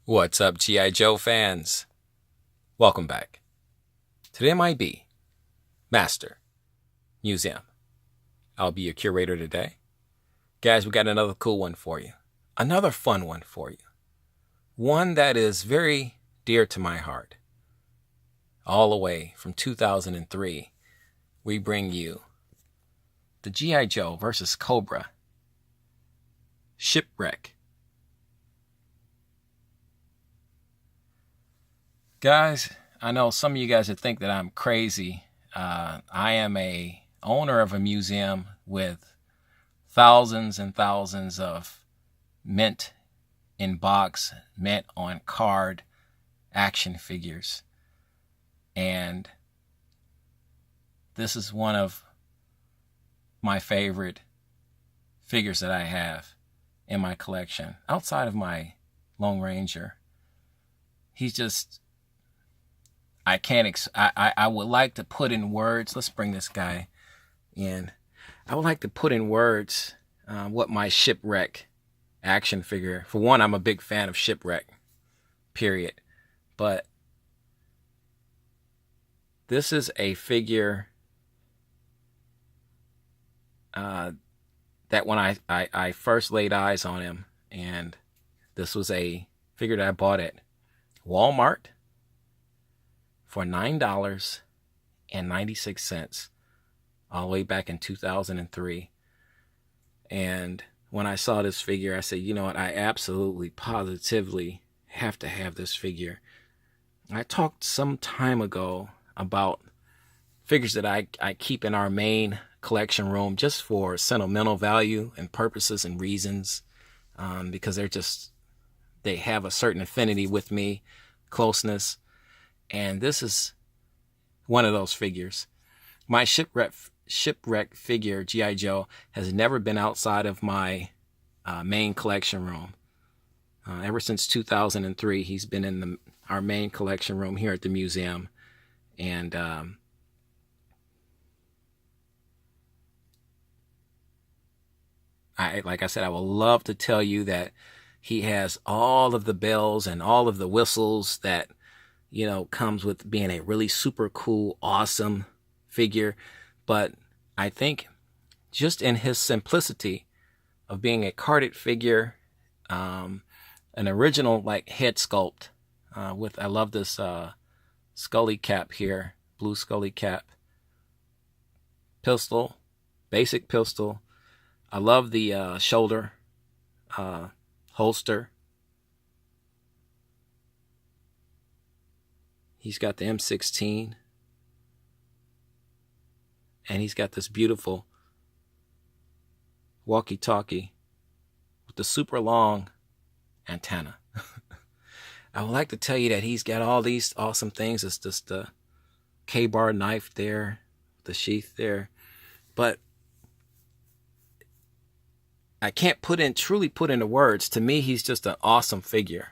What's up, G.I. Joe fans? Welcome back to the M.I.B. Master Museum. I'll be your curator today. Guys, we got another cool one for you. Another fun one for you. One that is very dear to my heart. All the way from 2003, we bring you the G.I. Joe versus Cobra Shipwreck. Guys, I know some of you guys would think that I'm crazy. I am a owner of a museum with thousands and thousands of mint in box, mint on card action figures. And this is one of my favorite figures that I have in my collection. Outside of my Lone Ranger, he's just... I would like to put in words. Let's bring this guy in. I would like to put in words what my Shipwreck action figure. For one, I'm a big fan of Shipwreck, period. But this is a figure that when I first laid eyes on him, and this was a figure that I bought at Walmart for $9.96 all the way back in 2003. And when I saw this figure, I said, you know what, I absolutely, positively have to have this figure. I talked some time ago about figures that I keep in our main collection room just for sentimental value and purposes and reasons, because they have a certain affinity with me, closeness. And this is one of those figures. My shipwreck figure, G.I. Joe, has never been outside of my main collection room. Ever since 2003, he's been in our main collection room here at the museum. And like I said, I would love to tell you that he has all of the bells and all of the whistles that comes with being a really super cool, awesome figure. But I think just in his simplicity of being a carded figure, an original head sculpt I love this Scully cap here, blue Scully cap, pistol, basic pistol. I love the shoulder holster. He's got the M16, and he's got this beautiful walkie-talkie with the super long antenna. I would like to tell you that he's got all these awesome things. It's just the K-bar knife there, the sheath there, but I can't truly put into words. To me, he's just an awesome figure,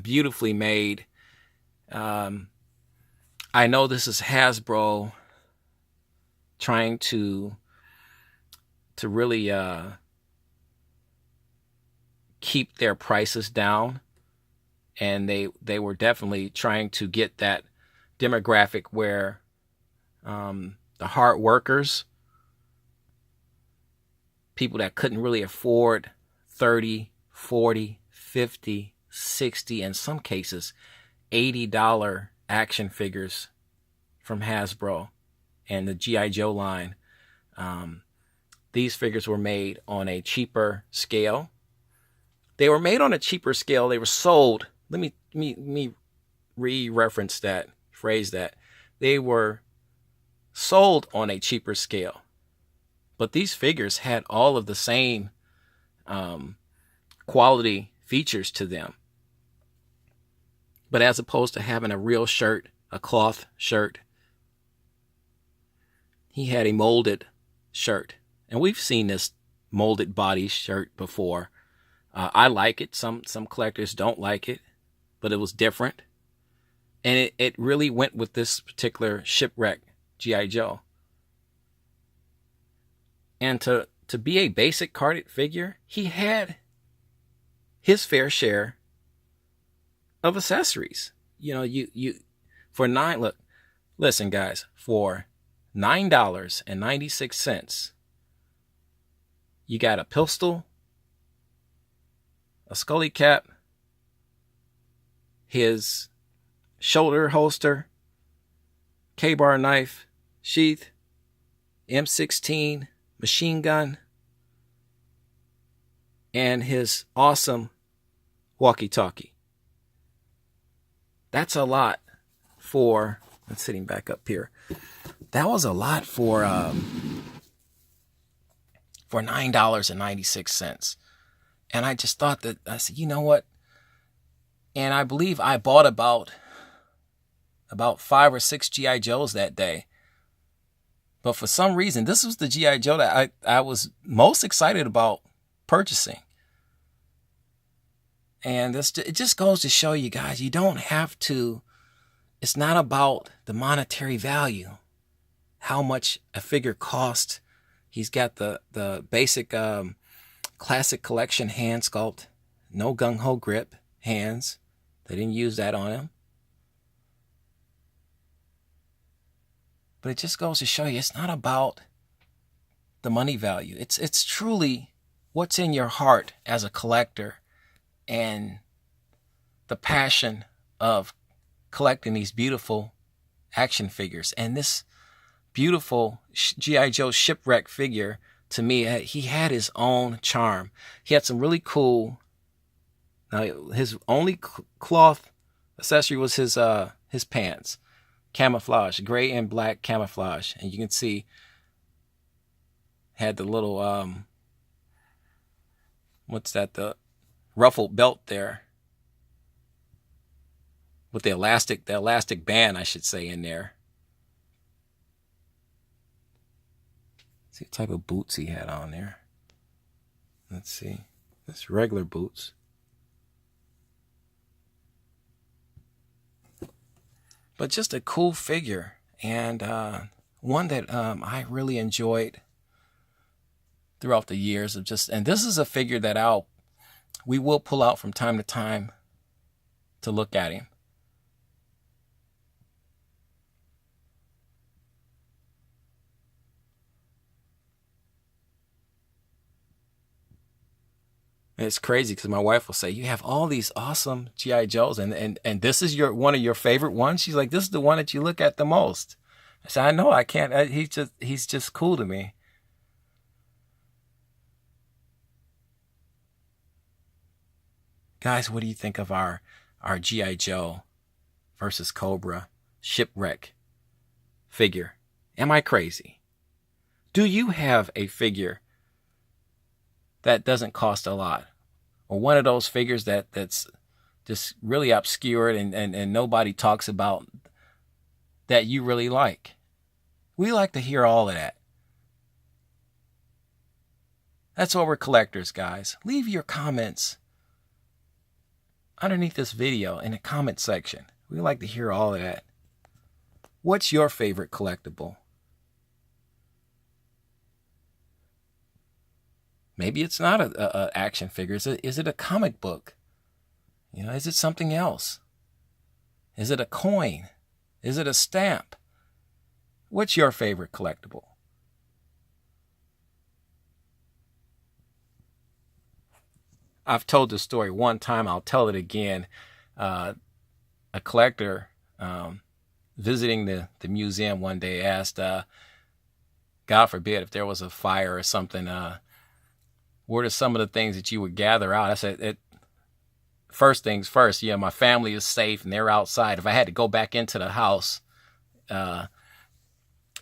beautifully made. I know this is Hasbro trying to really keep their prices down, and they were definitely trying to get that demographic where the hard workers, people that couldn't really afford 30, 40, 50, 60, in some cases $80 action figures from Hasbro and the G.I. Joe line. These figures were made on a cheaper scale. They were made on a cheaper scale. They were sold. Let me re-reference that, phrase that. They were sold on a cheaper scale. But these figures had all of the same quality features to them. But as opposed to having a real shirt, a cloth shirt, he had a molded shirt. And we've seen this molded body shirt before. I like it. Some collectors don't like it, but it was different. And it really went with this particular Shipwreck G.I. Joe. And to be a basic carded figure, he had his fair share of accessories. You know, you for listen guys, for $9.96, you got a pistol, a scully cap, his shoulder holster, K-bar knife, sheath, M16 machine gun, and his awesome walkie-talkie. That's a lot for, I'm sitting back up here. That was a lot for $9.96. And I just thought that, I said, you know what? And I believe I bought about 5 or 6 G.I. Joes that day. But for some reason, this was the G.I. Joe that I was most excited about purchasing. And it just goes to show you guys, you don't have to, it's not about the monetary value, how much a figure cost. He's got the basic classic collection hand sculpt, no gung-ho grip hands. They didn't use that on him. But it just goes to show you, it's not about the money value. It's truly what's in your heart as a collector and the passion of collecting these beautiful action figures. And this beautiful G.I. Joe Shipwreck figure, to me, he had his own charm. He had some really cool, now his only cloth accessory was his pants. Camouflage, gray and black camouflage. And you can see, had the little, what's that, the ruffled belt there. With the elastic band, I should say, in there. See what type of boots he had on there. Let's see. That's regular boots. But just a cool figure, and one that I really enjoyed throughout the years of just, and this is a figure that we will pull out from time to time to look at him. And it's crazy because my wife will say, you have all these awesome G.I. Joes, and this is one of your favorite ones? She's like, this is the one that you look at the most. I said, I know, I can't, he's just cool to me. Guys, what do you think of our G.I. Joe versus Cobra Shipwreck figure? Am I crazy? Do you have a figure that doesn't cost a lot? Or one of those figures that's just really obscured and nobody talks about, that you really like? We like to hear all of that. That's why we're collectors, guys. Leave your comments underneath this video in the comment section. We like to hear all of that. What's your favorite collectible? Maybe it's not a action figure. Is it a comic book? You know, is it something else? Is it a coin? Is it a stamp? What's your favorite collectible? I've told this story one time. I'll tell it again. A collector visiting the museum one day asked, God forbid, if there was a fire or something, what are some of the things that you would gather out? I said, first things first, my family is safe and they're outside. If I had to go back into the house,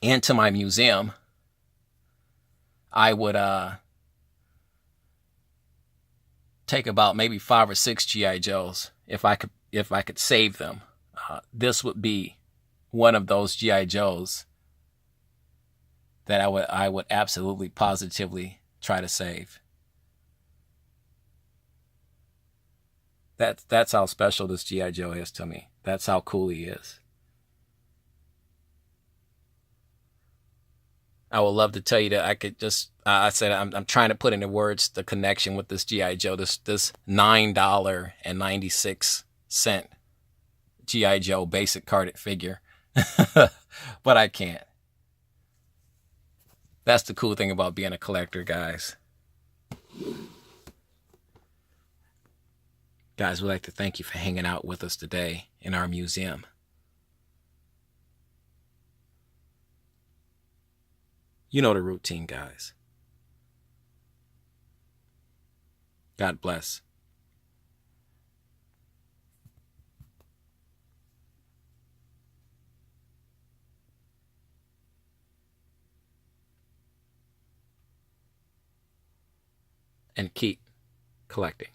into my museum, I would take about maybe 5 or 6 G.I. Joes if I could save them. This would be one of those G.I. Joes that I would absolutely positively try to save. That's how special this G.I. Joe is to me. That's how cool he is. I would love to tell you that I could just, I said, I'm trying to put into words the connection with this G.I. Joe, this $9.96 G.I. Joe basic carded figure. But I can't. That's the cool thing about being a collector, guys. Guys, we'd like to thank you for hanging out with us today in our museum. You know the routine, guys. God bless. And keep collecting.